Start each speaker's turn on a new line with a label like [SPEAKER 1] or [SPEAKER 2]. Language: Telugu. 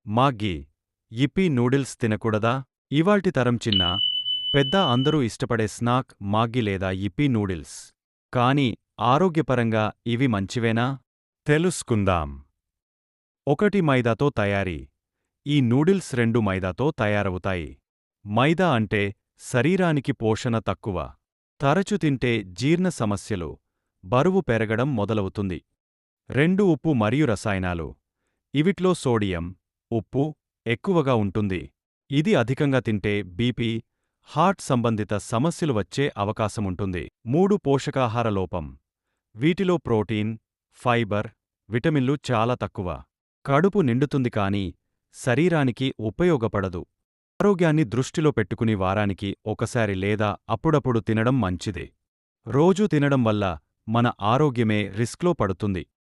[SPEAKER 1] మాగ్గీ, యిప్పీ నూడిల్స్ తినకూడదా? ఇవాల్టి తరం చిన్న, పెద్ద అందరూ ఇష్టపడే స్నాక్ మాగ్గీ లేదా యిప్పీ నూడిల్స్. కాని ఆరోగ్యపరంగా ఇవి మంచివేనా? తెలుసుకుందాం. 1. మైదాతో తయారీ. ఈ నూడిల్స్ 2 మైదాతో తయారవుతాయి. మైదా అంటే శరీరానికి పోషణ తక్కువ. తరచు తింటే జీర్ణ సమస్యలు, బరువు పెరగడం మొదలవుతుంది. 2. ఉప్పు మరియు రసాయనాలు. ఇవిట్లో సోడియం, ఉప్పు ఎక్కువగా ఉంటుంది. ఇది అధికంగా తింటే బీపీ, హార్ట్ సంబంధిత సమస్యలు వచ్చే అవకాశముంటుంది. 3. పోషకాహార లోపం. వీటిలో ప్రోటీన్, ఫైబర్, విటమిన్లు చాలా తక్కువ. కడుపు నిండుతుంది కానీ శరీరానికి ఉపయోగపడదు. ఆరోగ్యాన్ని దృష్టిలో పెట్టుకుని వారానికి ఒకసారి లేదా అప్పుడప్పుడు తినడం మంచిదే. రోజూ తినడం వల్ల మన ఆరోగ్యమే రిస్క్లో పడుతుంది.